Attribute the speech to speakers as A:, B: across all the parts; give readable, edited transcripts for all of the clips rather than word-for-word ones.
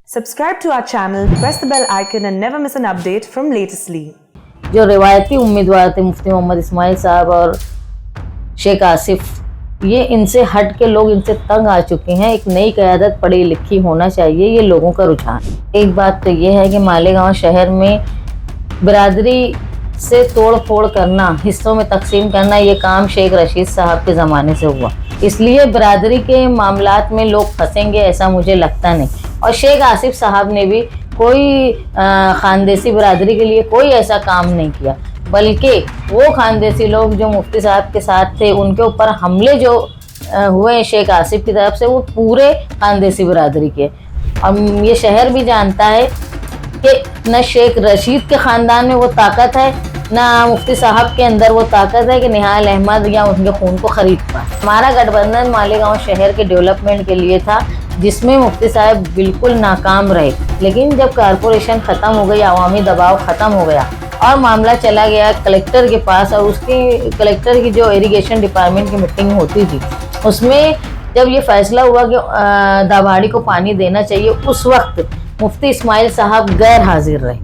A: Subscribe to our channel, press the bell icon and never miss an update from Latestly.
B: जो रिवायती उम्मीदवार थे मुफ्ती मोहम्मद इस्माइल साहब और शेख आसिफ, ये इनसे हट के लोग इनसे तंग आ चुके हैं। एक नई क़यादत पढ़ी लिखी होना चाहिए, ये लोगों का रुझान। एक बात तो ये है कि मालेगांव शहर में बिरादरी से तोड़ फोड़ करना, हिस्सों में तकसीम करना, ये काम शेख रशीद साहब के ज़माने से हुआ। इसलिए बिरादरी के मामलात में लोग फंसेंगे ऐसा मुझे लगता नहीं। और शेख आसिफ साहब ने भी कोई ख़ानदेसी बिरादरी के लिए कोई ऐसा काम नहीं किया, बल्कि वो ख़ानदेसी लोग जो मुफ्ती साहब के साथ थे, उनके ऊपर हमले जो हुए शेख आसिफ की तरफ से, वो पूरे ख़ानदेसी बिरादरी के। और ये शहर भी जानता है कि न शेख रशीद के ख़ानदान में वो ताकत है, ना मुफ्ती साहब के अंदर वो ताकत है कि निहाल अहमद या उनके खून को ख़रीद पाए। हमारा गठबंधन मालेगांव शहर के डेवलपमेंट के लिए था, जिसमें मुफ्ती साहब बिल्कुल नाकाम रहे। लेकिन जब कॉरपोरेशन ख़त्म हो गई, अवामी दबाव ख़त्म हो गया और मामला चला गया कलेक्टर के पास, और उसकी कलेक्टर की जो इरिगेशन डिपार्टमेंट की मीटिंग होती थी, उसमें जब ये फैसला हुआ कि दाभाड़ी को पानी देना चाहिए, उस वक्त मुफ्ती इस्माइल साहब गैर हाजिर रहे।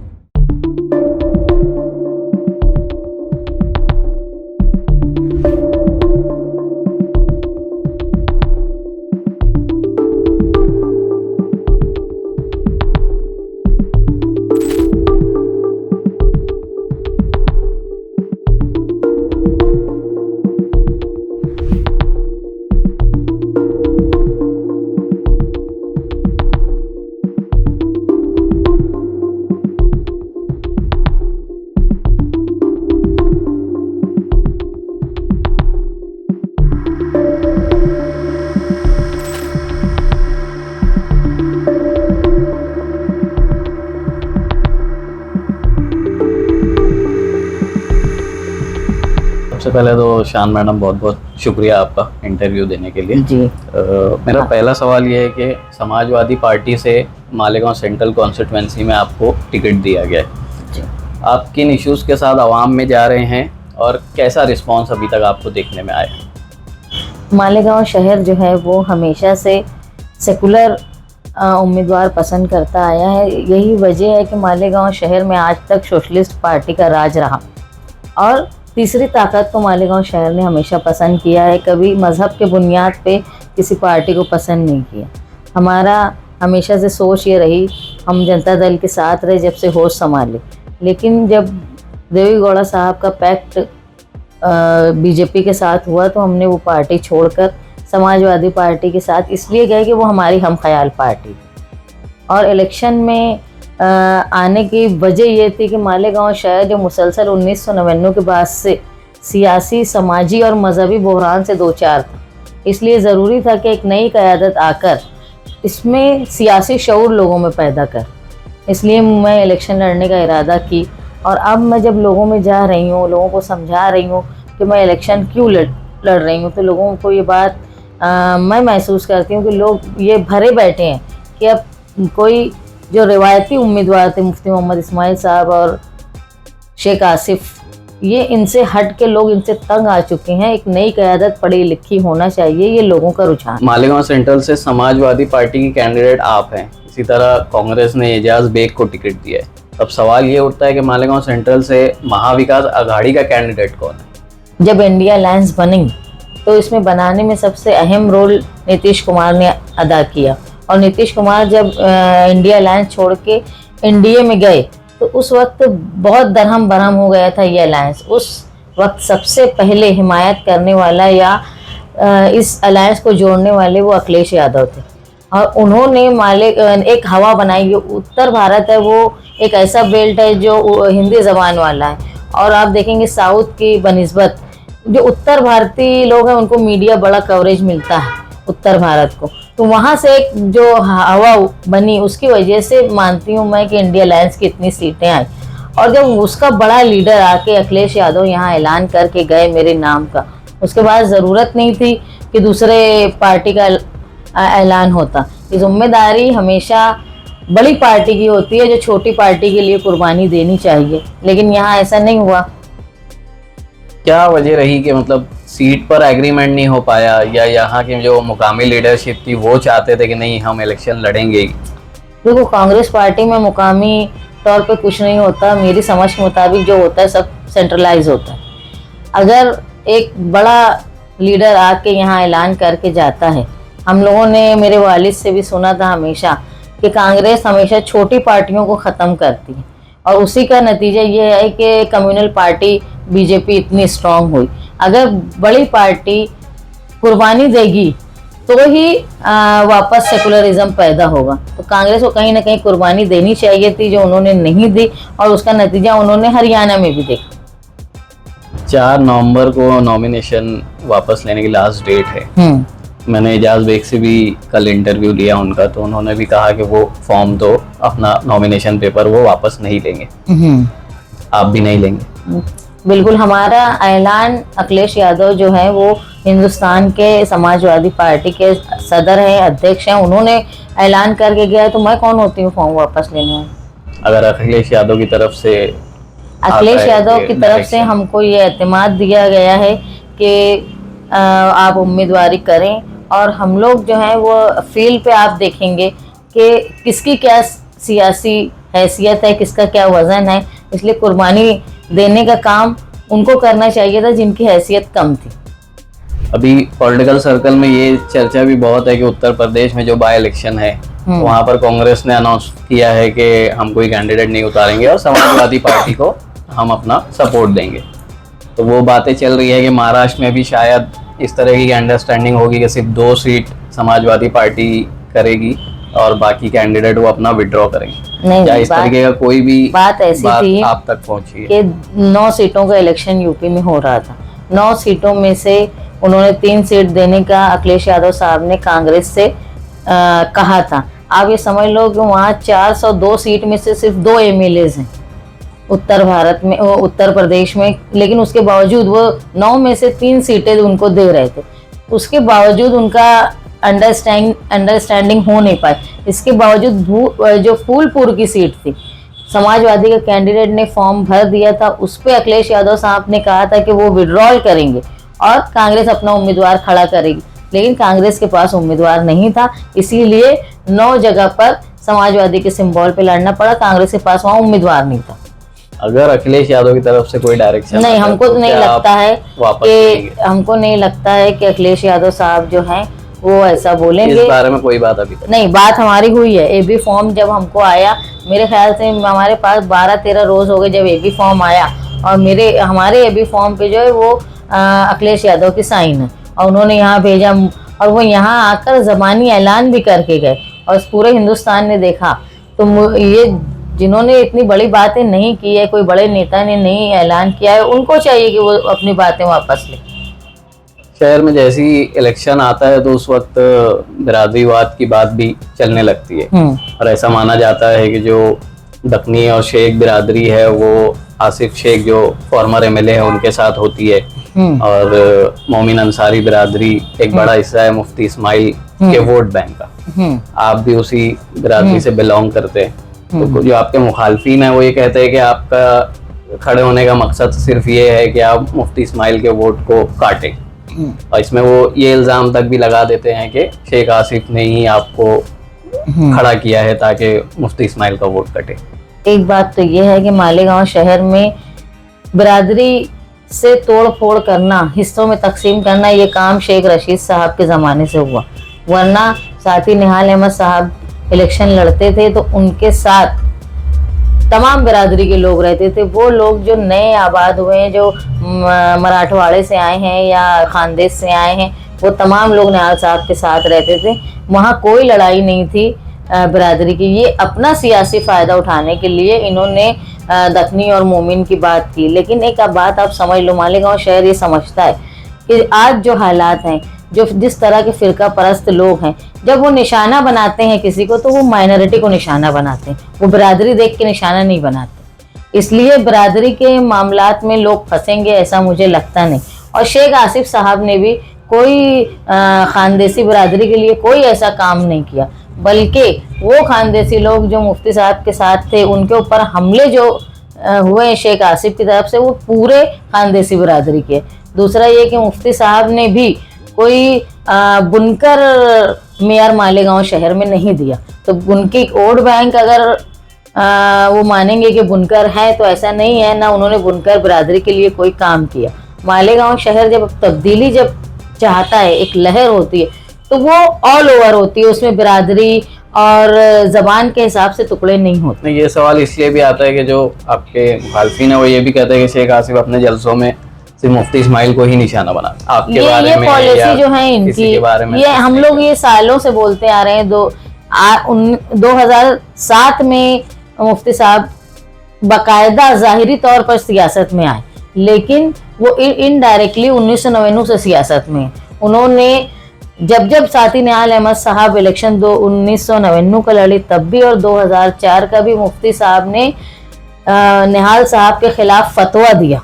C: सबसे पहले तो शान मैडम बहुत बहुत शुक्रिया आपका इंटरव्यू देने के लिए
B: जी।
C: मेरा पहला सवाल ये है कि समाजवादी पार्टी से मालेगांव सेंट्रल कॉन्स्टिट्यूंसी में आपको टिकट दिया गया है
B: जी।
C: आप किन इश्यूज़ के साथ आवाम में जा रहे हैं और कैसा रिस्पांस अभी तक आपको देखने में आया?
B: मालेगांव शहर जो है वो हमेशा से सेकुलर उम्मीदवार पसंद करता आया है। यही वजह है कि मालेगांव शहर में आज तक सोशलिस्ट पार्टी का राज रहा, और तीसरी ताकत को मालेगांव शहर ने हमेशा पसंद किया है। कभी मज़हब के बुनियाद पे किसी पार्टी को पसंद नहीं किया। हमारा हमेशा से सोच ये रही, हम जनता दल के साथ रहे जब से होश संभाले, लेकिन जब देवी गौड़ा साहब का पैक्ट बीजेपी के साथ हुआ तो हमने वो पार्टी छोड़कर समाजवादी पार्टी के साथ इसलिए गए कि वो हमारी हम ख्याल पार्टी। और इलेक्शन में आने की वजह ये थी कि मालेगांव शहर जो मुसलसल 1999 के बाद से सियासी, समाजी और मजहबी बहरान से दो चार था, इसलिए ज़रूरी था कि एक नई क़यादत आकर इसमें सियासी शऊर लोगों में पैदा कर। इसलिए मैं इलेक्शन लड़ने का इरादा की, और अब मैं जब लोगों में जा रही हूँ, लोगों को समझा रही हूँ कि मैं इलेक्शन क्यों लड़ रही हूँ, तो लोगों को ये बात मैं महसूस करती हूँ कि लोग ये भरे बैठे हैं कि अब कोई जो रिवायती उम्मीदवार थे मुफ्ती मोहम्मद इस्माइल साहब और शेख आसिफ, ये इनसे हट के लोग इनसे तंग आ चुके हैं। एक नई क़यादत पढ़ी लिखी होना चाहिए, ये लोगों का रुझान।
C: मालेगांव सेंट्रल से समाजवादी पार्टी की कैंडिडेट आप हैं, इसी तरह कांग्रेस ने एजाज बेग को टिकट दिया है। अब सवाल ये उठता है कि मालेगांव सेंट्रल से महाविकास अघाड़ी का कैंडिडेट कौन है?
B: जब इंडिया अलायंस बनी तो इसमें बनाने में सबसे अहम रोल नीतीश कुमार ने अदा किया, और नीतीश कुमार जब इंडिया अलायंस छोड़ के एनडीए में गए तो उस वक्त बहुत दरहम बरहम हो गया था ये अलायंस। उस वक्त सबसे पहले हिमायत करने वाला या इस अलायंस को जोड़ने वाले वो अखिलेश यादव थे, और उन्होंने एक हवा बनाई। जो उत्तर भारत है वो एक ऐसा बेल्ट है जो हिंदी ज़बान वाला है, और आप देखेंगे साउथ की बनिस्बत जो उत्तर भारतीय लोग हैं उनको मीडिया बड़ा कवरेज मिलता है उत्तर भारत को, तो वहाँ से एक जो हवा बनी उसकी वजह से मानती हूँ मैं कि इंडिया अलायंस की इतनी सीटें आई। और जब उसका बड़ा लीडर आके अखिलेश यादव यहाँ ऐलान करके गए मेरे नाम का, उसके बाद ज़रूरत नहीं थी कि दूसरे पार्टी का ऐलान होता। ये जिम्मेदारी हमेशा बड़ी पार्टी की होती है जो छोटी पार्टी के लिए कुर्बानी देनी चाहिए, लेकिन यहाँ ऐसा नहीं हुआ।
C: क्या वजह रही कि मतलब सीट पर एग्रीमेंट नहीं हो पाया, या यहाँ की जो मुकामी लीडरशिप थी वो चाहते थे कि नहीं हम इलेक्शन लड़ेंगे?
B: देखो, कांग्रेस पार्टी में मुकामी तौर पे कुछ नहीं होता। मेरी समझ के मुताबिक जो होता है सब सेंट्रलाइज होता है। अगर एक बड़ा लीडर आके यहाँ ऐलान करके जाता है, हम लोगों ने मेरे वालिद से भी सुना था हमेशा कि कांग्रेस हमेशा छोटी पार्टियों को ख़त्म करती है, और उसी का नतीजा ये है कि कम्युनल पार्टी बीजेपी इतनी स्ट्रांग हुई। अगर बड़ी पार्टी कुर्बानी देगी तो ही वापस सेकुलरिज्म पैदा होगा। तो कांग्रेस को कहीं ना कहीं कुर्बानी देनी चाहिए थी, जो उन्होंने नहीं दी, और उसका नतीजा उन्होंने हरियाणा में भी देखा।
C: 4 नवंबर को नॉमिनेशन वापस लेने की लास्ट डेट है। मैंने एजाज बेग से भी कल इंटरव्यू लिया उनका, तो उन्होंने भी कहा कि वो फॉर्म तो अपना नॉमिनेशन पेपर वो वापस नहीं लेंगे। आप भी नहीं लेंगे?
B: बिल्कुल। हमारा ऐलान, अखिलेश यादव जो है वो हिंदुस्तान के समाजवादी पार्टी के सदर हैं, अध्यक्ष हैं, उन्होंने ऐलान करके गया है, तो मैं कौन होती हूँ फॉर्म वापस लेने में।
C: अगर अखिलेश यादव की तरफ से
B: हमको ये एतमाद दिया गया है कि आप उम्मीदवारी करें, और हम लोग जो है वो फील्ड पे आप देखेंगे कि किसकी क्या सियासी हैसियत है, किसका क्या वजन है, इसलिए कुर्बानी देने का काम उनको करना चाहिए था जिनकी हैसियत कम थी।
C: अभी पॉलिटिकल सर्कल में ये चर्चा भी बहुत है कि उत्तर प्रदेश में जो बाय इलेक्शन है वहां पर कांग्रेस ने अनाउंस किया है कि हम कोई कैंडिडेट नहीं उतारेंगे और समाजवादी पार्टी को हम अपना सपोर्ट देंगे। तो वो बातें चल रही है कि महाराष्ट्र में भी शायद इस तरह की अंडरस्टैंडिंग होगी कि सिर्फ 2 सीट समाजवादी पार्टी करेगी और बाकी कैंडिडेट वो अपना विड्रॉ करेंगे।
B: नहीं,
C: क्या इस तरीके का कोई भी
B: बात ऐसी थी
C: आप तक पहुंची है
B: कि 9 सीटों का इलेक्शन यूपी में हो रहा था। 9 सीटों में से उन्होंने 3 सीट देने का अखिलेश यादव साहब ने कांग्रेस से कहा था। आप ये समझ लो कि वहाँ 402 सीट में से सिर्फ 2 MLAs हैं उत्तर प्रदेश में, लेकिन उसके बावजूद वो 9 में से 3 सीटें उनको दे रहे थे। उसके बावजूद उनका अंडरस्टैंडिंग हो नहीं पाई। इसके बावजूद जो फूलपुर की सीट थी, समाजवादी के कैंडिडेट ने फॉर्म भर दिया था, उस पर अखिलेश यादव साहब ने कहा था कि वो विड्रॉल करेंगे और कांग्रेस अपना उम्मीदवार खड़ा करेगी, लेकिन कांग्रेस के पास उम्मीदवार नहीं था, इसीलिए 9 जगह पर समाजवादी के सिंबल पे लड़ना पड़ा। कांग्रेस के पास वहाँ उम्मीदवार नहीं था।
C: अगर अखिलेश यादव की तरफ से कोई डायरेक्शन
B: नहीं, हमको तो नहीं लगता है कि अखिलेश यादव साहब जो हैं वो ऐसा बोलेंगे।
C: इस बारे में कोई बात अभी तक
B: नहीं, बात हमारी हुई है। AB फॉर्म जब हमको आया, मेरे ख्याल से हमारे पास 12-13 रोज हो गए जब AB फॉर्म आया, और हमारे AB फॉर्म पे जो है वो अखिलेश यादव की साइन है, और उन्होंने यहाँ भेजा, और वो यहाँ आकर ज़बानी ऐलान भी करके गए, और पूरे हिंदुस्तान ने देखा। तो ये जिन्होंने इतनी बड़ी बातें नहीं की है, कोई बड़े नेता ने नहीं ऐलान किया है, उनको चाहिए कि वो अपनी बातें वापस लें।
C: शहर में जैसी इलेक्शन आता है तो उस वक्त बिरादरीवाद की बात भी चलने लगती है, और ऐसा माना जाता है कि जो दक्नी और शेख बिरादरी है वो आसिफ शेख जो फॉर्मर MLA है उनके साथ होती है, और मोमिन अंसारी बिरादरी एक बड़ा हिस्सा है मुफ्ती इस्माइल के वोट बैंक का। आप भी उसी बिरादरी से बिलोंग करते हैं। तो जो आपके मुखालफिन है वो ये कहते हैं कि आपका खड़े होने का मकसद सिर्फ ये है कि आप मुफ्ती इस्माइल के वोट को काटें, और इसमें वो ये इल्ज़ाम तक भी लगा देते हैं कि शेख आसिफ ने ही आपको खड़ा किया है ताकि मुफ्ती इस्माइल का वोट कटे।
B: एक बात तो ये है कि मालेगांव शहर में बिरादरी से तोड़ फोड़ करना, हिस्सों में तकसीम करना, ये काम शेख रशीद साहब के ज़माने से हुआ, वरना साथी निहाल अहमद साहब इलेक्शन लड़ते थे तो उनके साथ तमाम बिरादरी के लोग रहते थे। वो लोग जो नए आबाद हुए हैं, जो मराठवाड़े से आए हैं या खानदेश से आए हैं, वो तमाम लोग निहाल साहब के साथ रहते थे। वहाँ कोई लड़ाई नहीं थी बिरादरी की। ये अपना सियासी फ़ायदा उठाने के लिए इन्होंने दखनी और मोमिन की बात की। लेकिन एक बात आप समझ लो, मालेगांव शहर ये समझता है कि आज जो हालात हैं, जो जिस तरह के फ़िरका परस्त लोग हैं, जब वो निशाना बनाते हैं किसी को तो वो माइनॉरिटी को निशाना बनाते हैं, वो बिरादरी देख के निशाना नहीं बनाते। इसलिए बिरादरी के मामलात में लोग फंसेंगे ऐसा मुझे लगता नहीं। और शेख आसिफ साहब ने भी कोई खानदेसी बिरादरी के लिए कोई ऐसा काम नहीं किया, बल्कि वो खानदेसी लोग जो मुफ्ती साहब के साथ थे उनके ऊपर हमले जो हुए हैं शेख आसिफ की तरफ से, वो पूरे खानदेसी बिरादरी के। दूसरा ये कि मुफ्ती साहब ने भी कोई बुनकर मेयर मालेगांव शहर में नहीं दिया। तो उनकी वोट बैंक अगर वो मानेंगे कि बुनकर है, तो ऐसा नहीं है, ना उन्होंने बुनकर बिरादरी के लिए कोई काम किया। मालेगांव शहर जब तब्दीली जब चाहता है, एक लहर होती है, तो वो ऑल ओवर होती है, उसमें बिरादरी और जबान के हिसाब से टुकड़े नहीं होते।
C: नहीं, ये सवाल इसलिए भी आता है कि जो आपके मुखालफिन है वो ये भी कहते हैं कि शेख आसिफ अपने जलसों में सिर्फ मुफ्ती इस्माइल को ही निशाना बना। आपके बारे में
B: पॉलिसी जो है इनकी, ये हम लोग ये सालों से बोलते आ रहे हैं। 2007 में मुफ्ती साहब बाकायदा ज़ाहिरी तौर पर सियासत में आए, लेकिन वो इनडायरेक्टली 1999 से सियासत में उन्होंने जब साथी निहाल अहमद साहब इलेक्शन 1999 का लड़ी तब भी, और 2004 का भी मुफ्ती साहब ने निहाल साहब के खिलाफ फतवा दिया।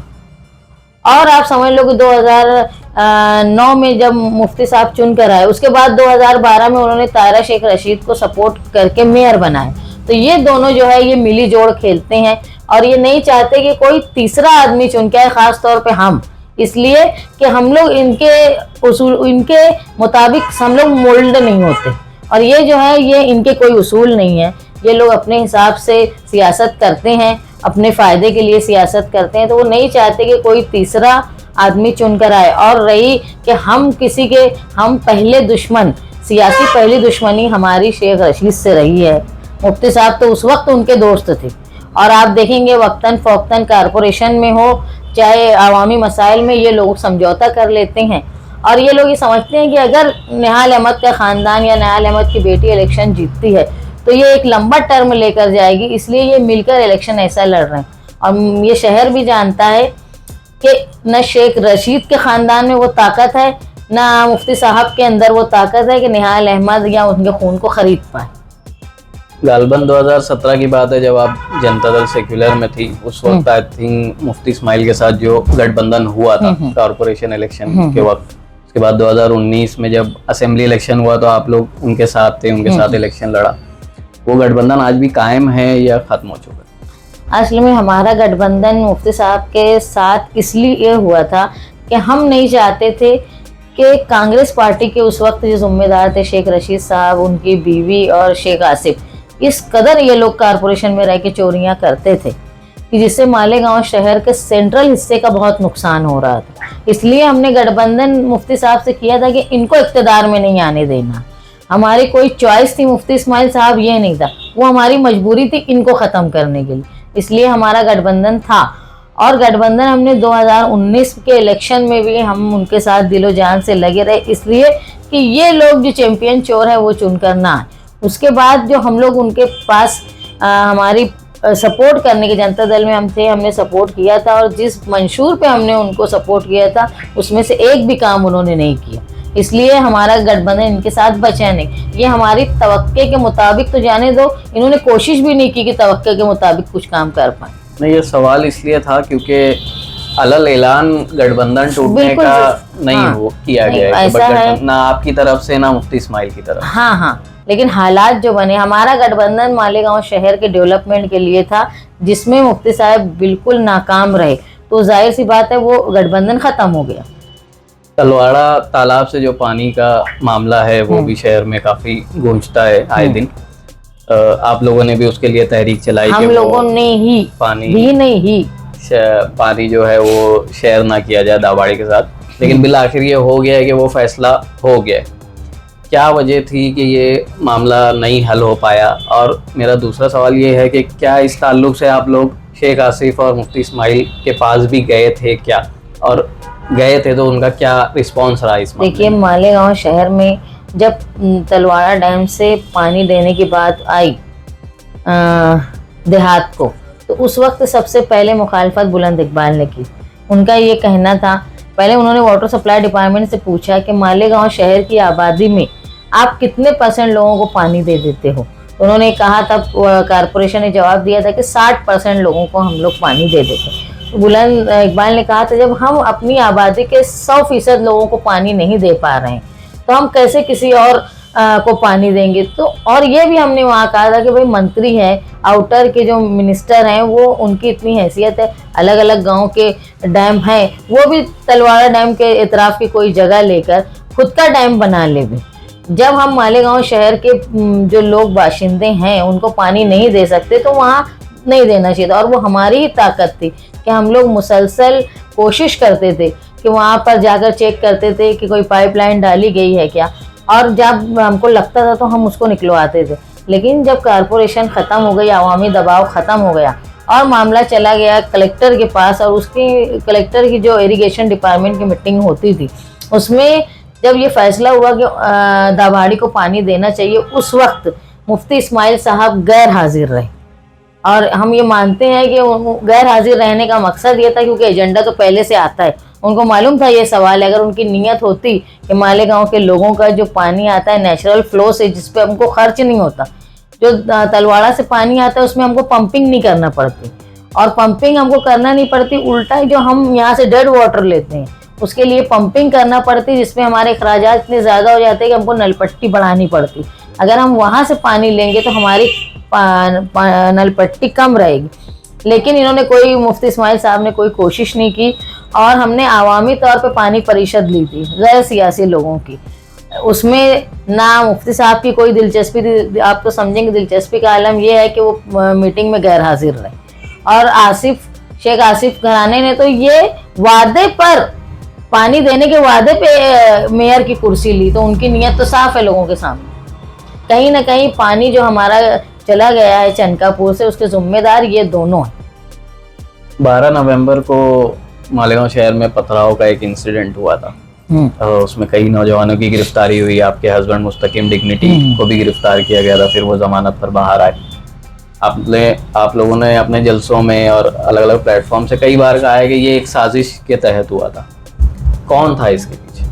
B: और आप समझ लो कि 2009 में जब मुफ्ती साहब चुन कर आए, उसके बाद 2012 में उन्होंने तायरा शेख रशीद को सपोर्ट करके मेयर बनाए। तो ये दोनों जो है ये मिली जोड़ खेलते हैं और ये नहीं चाहते कि कोई तीसरा आदमी चुन के आए, खास तौर पे हम, इसलिए कि हम लोग इनके मुताबिक हम लोग मोल्ड नहीं होते। और ये जो है ये इनके कोई उसूल नहीं है, ये लोग अपने हिसाब से सियासत करते हैं, अपने फ़ायदे के लिए सियासत करते हैं। तो वो नहीं चाहते कि कोई तीसरा आदमी चुनकर आए। और रही कि हम पहले दुश्मन, सियासी पहली दुश्मनी हमारी शेख रशीद से रही है। मुफ्ती साहब तो उस वक्त उनके दोस्त थे, और आप देखेंगे वक्तन फ़ौक्तन कारपोरेशन में हो चाहे अवामी मसाइल में, ये लोग समझौता कर लेते हैं। और ये लोग ये समझते हैं कि अगर निहाल अहमद का ख़ानदान या निहाल अहमद की बेटी इलेक्शन जीतती है तो ये एक लंबा टर्म लेकर जाएगी, इसलिए ये मिलकर इलेक्शन ऐसा लड़ रहे हैं। और ये शहर भी जानता है कि न शेख रशीद के ख़ानदान में वो ताकत है, न मुफ्ती साहब के अंदर वो ताकत है कि निहाल अहमद या उनके खून को ख़रीद पाए।
C: गालबन 2017 की बात है, जब आप जनता दल सेक्युलर में थी, उस वक्त आई थिंक मुफ्ती इस्माइल के साथ जो गठबंधन हुआ था कॉरपोरेशन इलेक्शन के वक्त, उसके बाद 2019 में जब असेंबली इलेक्शन हुआ तो आप लोग उनके साथ थे, उनके साथ इलेक्शन लड़ा। वो गठबंधन आज भी कायम है या खत्म हो चुका है?
B: असल में हमारा गठबंधन मुफ्ती साहब के साथ इसलिए हुआ था कि हम नहीं चाहते थे कि कांग्रेस पार्टी के उस वक्त जो जिम्मेदार थे शेख रशीद साहब, उनकी बीवी और शेख आसिफ, इस कदर ये लोग कारपोरेशन में रह के चोरियां करते थे कि जिससे मालेगांव शहर के सेंट्रल हिस्से का बहुत नुकसान हो रहा था। इसलिए हमने गठबंधन मुफ्ती साहब से किया था कि इनको इक़्तिदार में नहीं आने देना। हमारी कोई चॉइस थी मुफ्ती इस्माइल साहब ये नहीं था, वो हमारी मजबूरी थी इनको ख़त्म करने के लिए, इसलिए हमारा गठबंधन था। और गठबंधन हमने 2019 के इलेक्शन में भी हम उनके साथ दिलो जान से लगे रहे, इसलिए कि ये लोग जो चैंपियन चोर है वो चुनकर ना आए। उसके बाद जो हम लोग उनके पास हमारी सपोर्ट करने के जनता दल में हम थे, हमने सपोर्ट किया था, और जिस मंशूर पे हमने उनको सपोर्ट किया था उसमें से एक भी काम उन्होंने नहीं किया, इसलिए हमारा गठबंधन इनके साथ बचा नहीं। ये हमारी तवक्के के मुताबिक तो जाने दो, इन्होंने कोशिश भी नहीं की कि तवक्के के मुताबिक कुछ काम कर पाए।
C: नहीं, ये सवाल इसलिए था क्योंकि अलल ऐलान गठबंधन टूटने का नहीं हो किया गया है, बट ना आपकी तरफ से ना मुफ्ती इस्माइल की तरफ।
B: हाँ, लेकिन हालात जो बने, हमारा गठबंधन मालेगांव शहर के डेवलपमेंट के लिए था, जिसमें मुफ्ती साहब बिल्कुल नाकाम रहे, तो जाहिर सी बात है वो गठबंधन ख़त्म हो गया।
C: तलवाड़ा तालाब से जो पानी का मामला है वो भी शहर में काफ़ी गूंजता है आए दिन। आप लोगों ने भी उसके लिए तहरीक चलाई,
B: हम लोगों ने ही
C: पानी जो है वो शेयर ना किया जाए दाबाड़ी के साथ, लेकिन बिल आखिर ये हो गया है कि वो फैसला हो गया। क्या वजह थी कि ये मामला नहीं हल हो पाया? और मेरा दूसरा सवाल ये है कि क्या इस ताल्लुक से आप लोग शेख आसिफ और मुफ्ती इस्माइल के पास भी गए थे क्या, और गए थे तो उनका क्या रिस्पॉन्स रहा इस मामले में?
B: देखिए, मालेगांव शहर में जब तलवाड़ा डैम से पानी देने की बात आई देहात को, तो उस वक्त सबसे पहले मुखालफत बुलंद इकबाल ने की। उनका ये कहना था, पहले उन्होंने वाटर सप्लाई डिपार्टमेंट से पूछा कि मालेगांव शहर की आबादी में आप कितने % लोगों को पानी दे देते हो? तो उन्होंने कहा था, कारपोरेशन ने जवाब दिया था कि 60% लोगों को हम लोग पानी दे देते। बुलंद इकबाल ने कहा था, जब हम अपनी आबादी के 100% लोगों को पानी नहीं दे पा रहे हैं तो हम कैसे किसी और को पानी देंगे? तो और ये भी हमने वहाँ कहा था कि भाई मंत्री हैं, आउटर के जो मिनिस्टर हैं, वो उनकी इतनी हैसियत है, अलग अलग गांव के डैम हैं, वो भी तलवाड़ा डैम के इतराफ़ की कोई जगह लेकर खुद का डैम बना ले भी। जब हम मालेगांव शहर के जो लोग बाशिंदे हैं उनको पानी नहीं दे सकते तो वहाँ नहीं देना चाहिए था। और वो हमारी ही ताकत थी कि हम लोग मुसलसल कोशिश करते थे कि वहाँ पर जाकर चेक करते थे कि कोई पाइपलाइन डाली गई है क्या, और जब हमको लगता था तो हम उसको निकलवाते थे। लेकिन जब कॉरपोरेशन ख़त्म हो गई, अवामी दबाव ख़त्म हो गया और मामला चला गया कलेक्टर के पास, और उसकी कलेक्टर की जो इरिगेशन डिपार्टमेंट की मीटिंग होती थी उसमें जब ये फैसला हुआ कि दाभाड़ी को पानी देना चाहिए, उस वक्त मुफ्ती इस्माइल साहब गैर हाजिर रहे। और हम ये मानते हैं कि गैर हाजिर रहने का मकसद ये था क्योंकि एजेंडा तो पहले से आता है, उनको मालूम था ये सवाल है। अगर उनकी नीयत होती कि मालेगांव के लोगों का जो पानी आता है नेचुरल फ्लो से, जिस पे हमको खर्च नहीं होता, जो तलवाड़ा से पानी आता है उसमें हमको पंपिंग नहीं करना पड़ती, और पंपिंग हमको करना नहीं पड़ती, उल्टा जो हम यहाँ से डेड वाटर लेते हैं उसके लिए पंपिंग करना पड़ती, जिसमें हमारे अखराजात इतने ज़्यादा हो जाते हैं कि हमको नलपट्टी बढ़ानी पड़ती। अगर हम वहाँ से पानी लेंगे तो हमारी नलपट्टी कम रहेगी। लेकिन इन्होंने कोई, मुफ्ती इस्माइल साहब ने कोई कोशिश नहीं की, और हमने आवामी तौर पे पानी परिषद ली थी गैर सियासी लोगों की। उसमें ना मुफ्ती साहब की कोई दिलचस्पी थी, आप तो समझेंगे दिलचस्पी का आलम यह है कि वो मीटिंग में गैर हाजिर रहे। और शेख आसिफ घराने ने तो ये वादे पर, पानी देने के वादे पे मेयर की कुर्सी ली, तो उनकी नीयत तो साफ है लोगों के सामने। कहीं ना कहीं पानी जो हमारा चला गया है चनकापुर से, उसके जिम्मेदार ये दोनों हैं।
C: 12 नवंबर को मालेगांव शहर में पथराव का एक इंसिडेंट हुआ था, उसमें कई नौजवानों की गिरफ्तारी हुई। आपके हस्बैंड मुस्तकीम डिग्निटी को भी गिरफ्तार किया गया था, फिर वो जमानत पर बाहर आए। आप लोगों ने अपने जलसों में और अलग अलग प्लेटफॉर्म से कई बार कहा है कि ये एक साजिश के तहत हुआ था। कौन था इसके पीछे?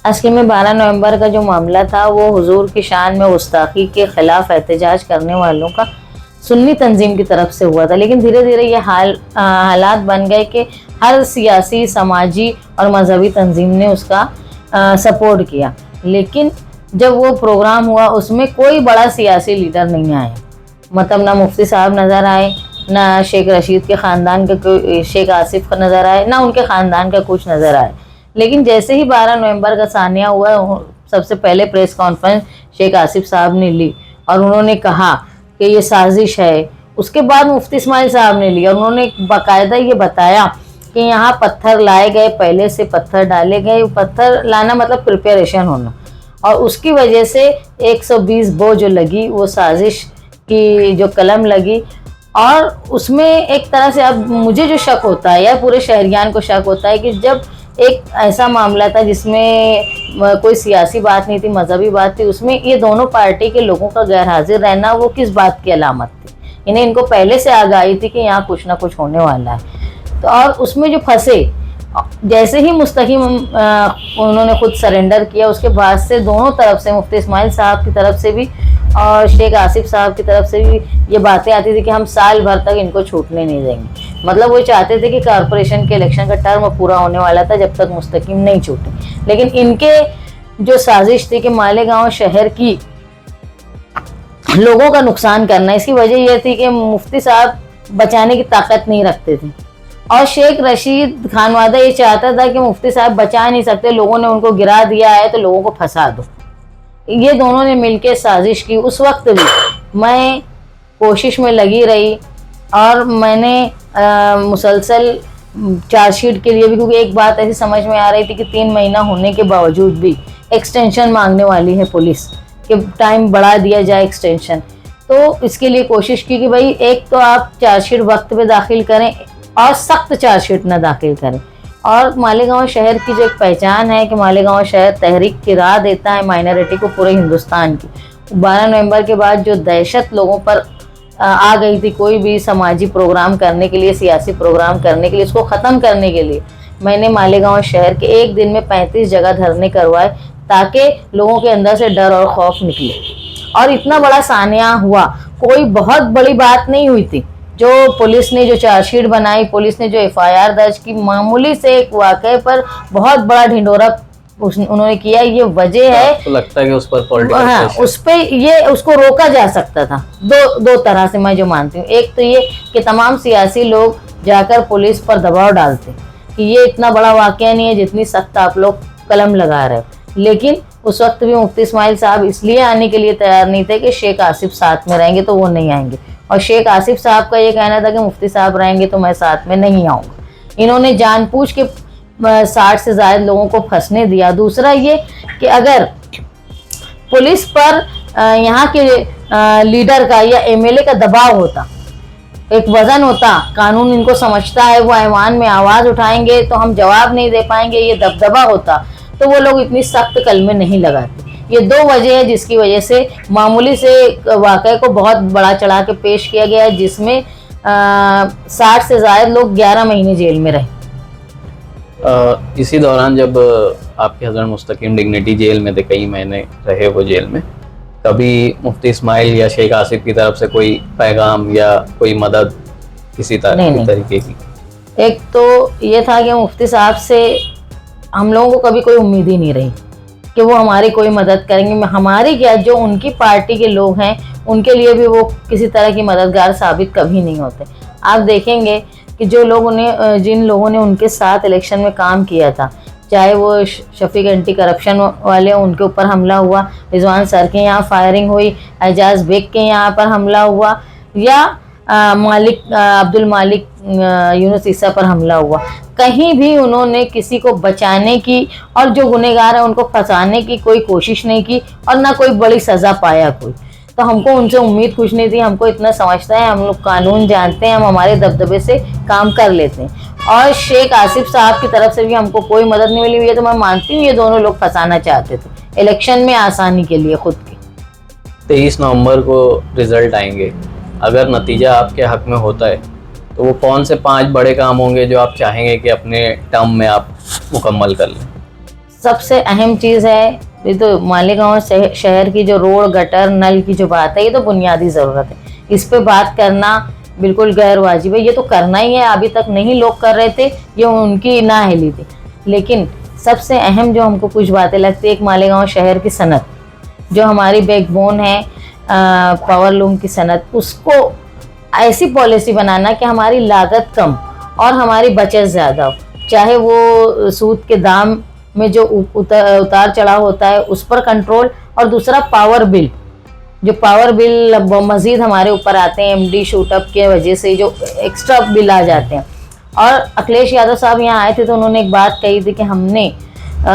B: असल में 12 नवंबर का जो मामला था वो हुजूर की शान में गुस्ताखी के खिलाफ एहतजाज करने वालों का सुन्नी तंजीम की तरफ से हुआ था। लेकिन धीरे धीरे ये हालात बन गए कि हर सियासी, समाजी और मजहबी तंजीम ने उसका सपोर्ट किया। लेकिन जब वो प्रोग्राम हुआ उसमें कोई बड़ा सियासी लीडर नहीं आया, मतलब ना मुफ्ती साहब नज़र आए, ना शेख रशीद के ख़ानदान का कोई, शेख आसिफ का नज़र आए, ना उनके ख़ानदान का कुछ नज़र आए। लेकिन जैसे ही 12 नवंबर का सानिया हुआ, सबसे पहले प्रेस कॉन्फ्रेंस शेख आसिफ साहब ने ली और उन्होंने कहा कि ये साजिश है। उसके बाद मुफ्ती इस्माइल साहब ने ली और उन्होंने बाकायदा ये बताया कि यहाँ पत्थर लाए गए, पहले से पत्थर डाले गए। पत्थर लाना मतलब प्रिपरेशन होना, और उसकी वजह से 120 बो जो लगी वो साजिश की जो कलम लगी। और उसमें एक तरह से अब मुझे जो शक होता है या पूरे शहरियान को शक होता है कि जब एक ऐसा मामला था जिसमें कोई सियासी बात नहीं थी, मजहबी बात थी, उसमें ये दोनों पार्टी के लोगों का गैर हाजिर रहना वो किस बात की अलामत थी? इनको पहले से आगाही थी कि यहाँ कुछ ना कुछ होने वाला है। तो और उसमें जो फंसे, जैसे ही मुस्तकीम उन्होंने खुद सरेंडर किया, उसके बाद से दोनों तरफ से, मुफ्ती इस्माइल साहब की तरफ से भी और शेख आसिफ साहब की तरफ से भी ये बातें आती थी कि हम साल भर तक इनको छूटने नहीं देंगे। मतलब वो चाहते थे कि कॉरपोरेशन के इलेक्शन का टर्म पूरा होने वाला था जब तक मुस्तकीम नहीं छूटे। लेकिन इनके जो साजिश थी कि मालेगांव शहर की लोगों का नुकसान करना, इसकी वजह यह थी कि मुफ्ती साहब बचाने की ताकत नहीं रखते थे और शेख रशीद खानवादा ये चाहता था कि मुफ्ती साहब बचा नहीं सकते, लोगों ने उनको गिरा दिया है तो लोगों को फंसा दो। ये दोनों ने मिलकर साजिश की। उस वक्त भी मैं कोशिश में लगी रही और मैंने मुसलसल चार्जशीट के लिए भी, क्योंकि एक बात ऐसी समझ में आ रही थी कि 3 महीना होने के बावजूद भी एक्सटेंशन मांगने वाली है पुलिस कि टाइम बढ़ा दिया जाए एक्सटेंशन। तो इसके लिए कोशिश की कि भाई एक तो आप चार्जशीट वक्त पे दाखिल करें और सख्त चार्जशीट ना दाखिल करें। और मालेगांव शहर की जो एक पहचान है कि मालेगांव शहर तहरीक की राह देता है माइनॉरिटी को पूरे हिंदुस्तान की। 12 नवंबर के बाद जो दहशत लोगों पर आ गई थी कोई भी समाजी प्रोग्राम करने के लिए, सियासी प्रोग्राम करने के लिए, इसको ख़त्म करने के लिए मैंने मालेगांव शहर के एक दिन में 35 जगह धरने करवाए ताकि लोगों के अंदर से डर और खौफ निकले। और इतना बड़ा सानिया हुआ, कोई बहुत बड़ी बात नहीं हुई थी। जो पुलिस ने जो चार्जशीट बनाई, पुलिस ने जो FIR दर्ज की, मामूली से एक वाक़े पर बहुत बड़ा ढिंडोरा उन्होंने किया। ये वजह है,
C: तो लगता है कि उस पर पॉलिटिकल,
B: हाँ, उस पे ये उसको रोका जा सकता था दो तरह से मैं जो मानती हूँ। एक तो ये कि तमाम सियासी लोग जाकर पुलिस पर दबाव डालते कि ये इतना बड़ा वाक़या नहीं है जितनी सख्त आप लोग कलम लगा रहे हो। लेकिन उस वक्त भी मुफ्ती इस्माइल साहब इसलिए आने के लिए तैयार नहीं थे कि शेख आसिफ साथ में रहेंगे तो वो नहीं आएंगे, और शेख आसिफ साहब का ये कहना था कि मुफ्ती साहब रहेंगे तो मैं साथ में नहीं आऊँगा। इन्होंने जानबूझ के 60 से ज़्यादा लोगों को फंसने दिया। दूसरा ये कि अगर पुलिस पर यहाँ के लीडर का या एमएलए का दबाव होता, एक वजन होता, कानून इनको समझता है, वो ऐवान में आवाज़ उठाएंगे तो हम जवाब नहीं दे पाएंगे, ये दबदबा होता, तो वो लोग इतनी सख्त कलमे नहीं लगाते। ये दो वजह है जिसकी वजह से मामूली से वाक़े को बहुत बड़ा चढ़ा के पेश किया गया है, जिसमें 60 से ज़्यादा लोग 11 महीने जेल में रहे।
C: इसी दौरान जब आपके हज़रत मुस्तकीम डिग्निटी जेल में थे, कई महीने रहे वो जेल में, कभी मुफ्ती इस्माइल या शेख आसिफ की तरफ से कोई पैगाम या कोई मदद किसी तरीके की?
B: एक तो ये था कि मुफ्ती साहब से हम लोगों को कभी कोई उम्मीद ही नहीं रही कि वो हमारी कोई मदद करेंगे। हमारी क्या, जो उनकी पार्टी के लोग हैं उनके लिए भी वो किसी तरह की मददगार साबित कभी नहीं होते। आप देखेंगे कि जो लोग जिन लोगों ने उनके साथ इलेक्शन में काम किया था, चाहे वो शफीक एंटी करप्शन वाले, उनके ऊपर हमला हुआ, रिजवान सर के यहाँ फायरिंग हुई, एजाज बेग के यहाँ पर हमला हुआ, या अब्दुल मालिक यूनुस ईसा पर हमला हुआ, कहीं भी उन्होंने किसी को बचाने की और जो गुनहगार है उनको फंसाने की कोई कोशिश नहीं की, और ना कोई बड़ी सज़ा पाया कोई। तो हमको उनसे उम्मीद कुछ नहीं थी। हमको इतना समझता है, हम लोग कानून जानते हैं, हम हमारे दबदबे से काम कर लेते हैं। और शेख आसिफ साहब की तरफ से भी हमको कोई मदद नहीं मिली हुई है। तो मैं मानती हूँ ये दोनों लोग फंसाना चाहते थे इलेक्शन में आसानी के लिए खुद के।
C: 23 नवंबर को रिजल्ट आएंगे, अगर नतीजा आपके हक में होता है तो वो कौन से 5 बड़े काम होंगे जो आप चाहेंगे कि अपने टर्म में आप मुकम्मल कर लें?
B: सबसे अहम चीज़ है, ये तो मालेगांव शहर की जो रोड, गटर, नल की जो बात है, ये तो बुनियादी ज़रूरत है। इस पे बात करना बिल्कुल गैर वाजिब है, ये तो करना ही है। अभी तक नहीं लोग कर रहे थे, ये उनकी नाअहली थी। लेकिन सबसे अहम जो हमको कुछ बातें लगती है, एक मालेगांव शहर की सनत जो हमारी बैकबोन है, पावर लूम की सनत, उसको ऐसी पॉलिसी बनाना कि हमारी लागत कम और हमारी बचत ज़्यादा हो। चाहे वो सूद के दाम में जो उतार चढ़ाव होता है उस पर कंट्रोल, और दूसरा पावर बिल, जो पावर बिल मज़ीद हमारे ऊपर आते हैं एमडी शूटअप के वजह से, जो एक्स्ट्रा बिल आ जाते हैं। और अखिलेश यादव साहब यहाँ आए थे तो उन्होंने एक बात कही थी कि हमने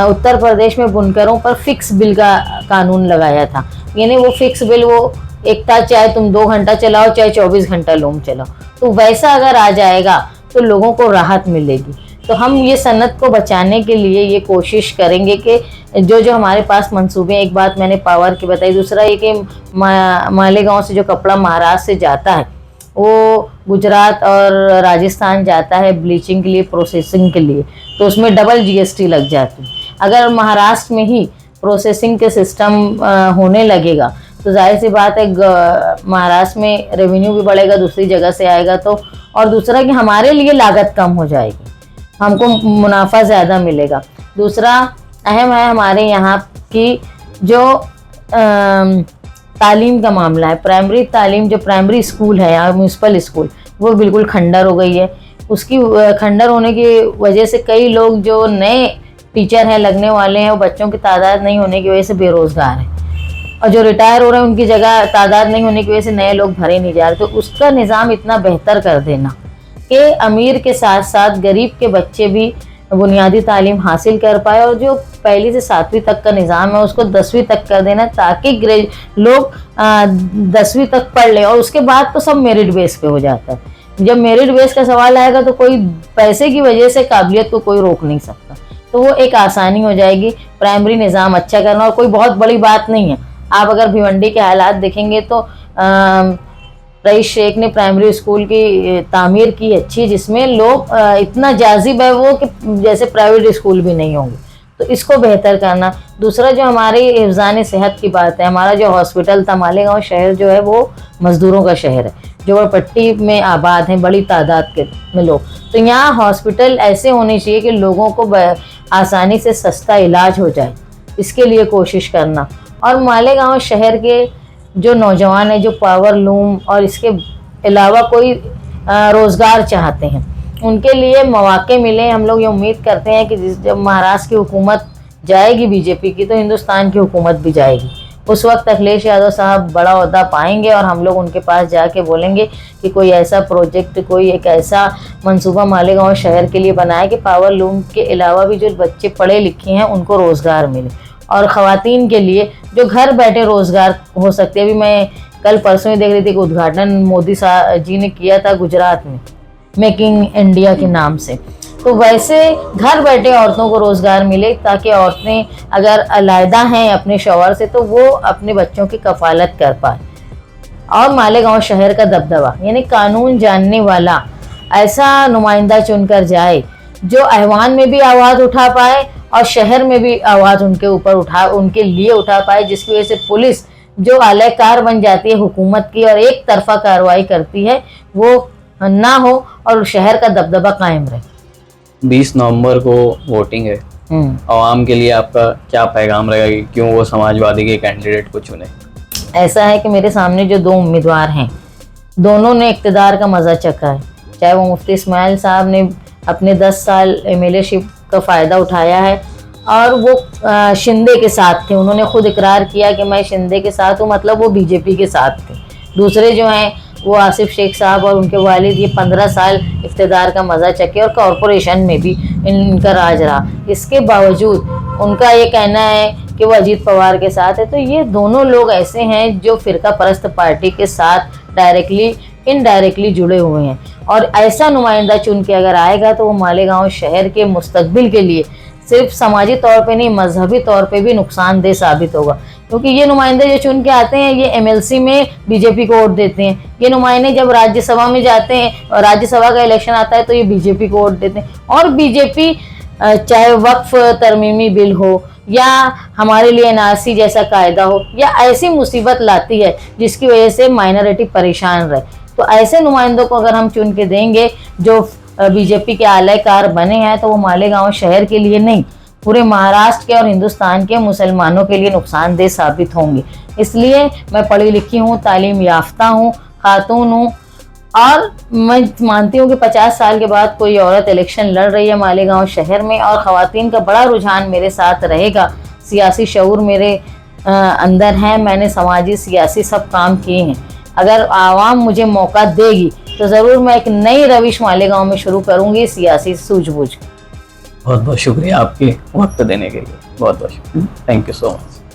B: उत्तर प्रदेश में बुनकरों पर फिक्स बिल का कानून लगाया था। यानी वो फिक्स बिल वो एक था, चाहे तुम 2 घंटा चलाओ चाहे 24 घंटा लूम चलाओ, तो वैसा अगर आ जाएगा तो लोगों को राहत मिलेगी। तो हम ये सनत को बचाने के लिए ये कोशिश करेंगे कि जो हमारे पास मंसूबे, एक बात मैंने पावर की बताई, दूसरा ये कि मालेगांव से जो कपड़ा महाराष्ट्र से जाता है वो गुजरात और राजस्थान जाता है ब्लीचिंग के लिए, प्रोसेसिंग के लिए, तो उसमें डबल जीएसटी लग जाती है। अगर महाराष्ट्र में ही प्रोसेसिंग के सिस्टम होने लगेगा तो जाहिर सी बात है महाराष्ट्र में रेवेन्यू भी बढ़ेगा, दूसरी जगह से आएगा तो, और दूसरा कि हमारे लिए लागत कम हो जाएगी, हमको मुनाफा ज़्यादा मिलेगा। दूसरा अहम है हमारे यहाँ की जो तालीम का मामला है, प्राइमरी तालीम, जो प्राइमरी स्कूल है या म्यूनसिपल स्कूल, वो बिल्कुल खंडर हो गई है। उसकी खंडर होने की वजह से कई लोग जो नए टीचर हैं लगने वाले हैं, वो बच्चों की तादाद नहीं होने की वजह से बेरोज़गार हैं, और जो रिटायर हो रहे हैं उनकी जगह तादाद नहीं होने की वजह से नए लोग भरे नहीं जा रहे। तो उसका निज़ाम इतना बेहतर कर देना कि अमीर के साथ साथ गरीब के बच्चे भी बुनियादी तालीम हासिल कर पाए, और जो 1ली से 7वीं तक का निज़ाम है उसको 10वीं तक कर देना, ताकि लोग 10वीं तक पढ़ लें, और उसके बाद तो सब मेरिट बेस पे हो जाता है। जब मेरिट बेस का सवाल आएगा तो कोई पैसे की वजह से काबिलियत को कोई रोक नहीं सकता, तो वो एक आसानी हो जाएगी प्राइमरी निज़ाम अच्छा करना। और कोई बहुत बड़ी बात नहीं है, आप अगर भिवंडी के हालात देखेंगे तो रईस शेख ने प्राइमरी स्कूल की तामीर की अच्छी, जिसमें लोग इतना जाजिब है वो कि जैसे प्राइवेट स्कूल भी नहीं होंगे, तो इसको बेहतर करना। दूसरा जो हमारी हिफ्ज़ान सेहत की बात है, हमारा जो हॉस्पिटल था, मालेगांव शहर जो है वो मज़दूरों का शहर है, जोड़पट्टी में आबाद हैं बड़ी तादाद के में लोग, तो यहाँ हॉस्पिटल ऐसे होने चाहिए कि लोगों को आसानी से सस्ता इलाज हो जाए, इसके लिए कोशिश करना। और मालेगांव शहर के जो नौजवान है जो पावर लूम और इसके अलावा कोई रोज़गार चाहते हैं, उनके लिए मौके मिले। हम लोग ये उम्मीद करते हैं कि जब महाराष्ट्र की हुकूमत जाएगी बीजेपी की तो हिंदुस्तान की हुकूमत भी जाएगी। उस वक्त अखिलेश यादव साहब बड़ा ओहदा पाएंगे और हम लोग उनके पास जाके बोलेंगे कि कोई ऐसा प्रोजेक्ट, कोई एक ऐसा मंसूबा मालेगांव शहर के लिए बनाए कि पावर लूम के अलावा भी जो बच्चे पढ़े लिखे हैं उनको रोज़गार मिले, और ख़वातीन के लिए जो घर बैठे रोज़गार हो सकते हैं। अभी मैं कल परसों ही देख रही थी कि उद्घाटन मोदी जी ने किया था गुजरात में मेकिंग इंडिया के नाम से। तो वैसे घर बैठे औरतों को रोज़गार मिले ताकि औरतें अगर अलहदा हैं अपने शौहर से तो वो अपने बच्चों की कफालत कर पाए। और मालेगांव शहर का दबदबा यानी कानून जानने वाला ऐसा नुमाइंदा चुनकर जाए जो ऐवान में भी आवाज़ उठा पाए और शहर में भी आवाज़ उनके लिए उठा पाए, जिसकी वजह से पुलिस जो आलयकार बन जाती है हुकूमत की और एक तरफा कार्रवाई करती है वो ना हो और शहर का दबदबा कायम रहे।
C: 20 नवंबर को वोटिंग है, आवाम के लिए आपका क्या पैगाम रहेगा कि क्यों वो समाजवादी के कैंडिडेट को चुने?
B: ऐसा है कि मेरे सामने जो दो उम्मीदवार हैं दोनों ने इक़्तिदार का मज़ा चखा है। चाहे वो मुफ्ती इस्माइल साहब ने अपने 10 साल एमएलएशिप का फ़ायदा उठाया है और वो शिंदे के साथ थे, उन्होंने खुद इकरार किया कि मैं शिंदे के साथ हूँ, मतलब वो बीजेपी के साथ थे। दूसरे जो हैं वो आसिफ शेख साहब और उनके वालिद, ये 15 साल इक़्तिदार का मज़ा चखे और कॉरपोरेशन में भी इनका राज रहा। इसके बावजूद उनका ये कहना है कि वो अजीत पवार के साथ है। तो ये दोनों लोग ऐसे हैं जो फ़िरका परस्त पार्टी के साथ डायरेक्टली इनडायरेक्टली जुड़े हुए हैं, और ऐसा नुमाइंदा चुन के अगर आएगा तो वो मालेगांव शहर के मुस्तकबिल के लिए सिर्फ समाजी तौर पे नहीं मजहबी तौर पे भी नुकसानदेह साबित होगा। क्योंकि ये नुमाइंदे जो चुन के आते हैं ये एमएलसी में बीजेपी को वोट देते हैं, ये नुमाइंदे जब राज्यसभा में जाते हैं और राज्यसभा का इलेक्शन आता है तो ये बीजेपी को वोट देते हैं। और बीजेपी चाहे वक्फ तरमीमी बिल हो या हमारे लिए एनआरसी जैसा कायदा हो या ऐसी मुसीबत लाती है जिसकी वजह से माइनॉरिटी परेशान रहे, तो ऐसे नुमाइंदों को अगर हम चुन के देंगे जो बीजेपी के आलयकार बने हैं तो वो मालेगांव शहर के लिए नहीं पूरे महाराष्ट्र के और हिंदुस्तान के मुसलमानों के लिए नुकसानदेह साबित होंगे। इसलिए मैं पढ़ी लिखी हूँ, तालीम याफ्ता हूँ, खातून हूँ, और मैं मानती हूँ कि 50 साल के बाद कोई औरत इलेक्शन लड़ रही है मालेगांव शहर में और ख़वातीन का बड़ा रुझान मेरे साथ रहेगा। सियासी शऊर मेरे अंदर है, मैंने समाजी सियासी सब काम किए हैं। अगर आवाम मुझे मौका देगी तो ज़रूर मैं एक नई रविश मालेगांव में शुरू करूँगी सियासी सूझबूझ।
C: बहुत बहुत शुक्रिया आपके वक्त देने के लिए, बहुत बहुत शुक्रिया, थैंक यू सो मच।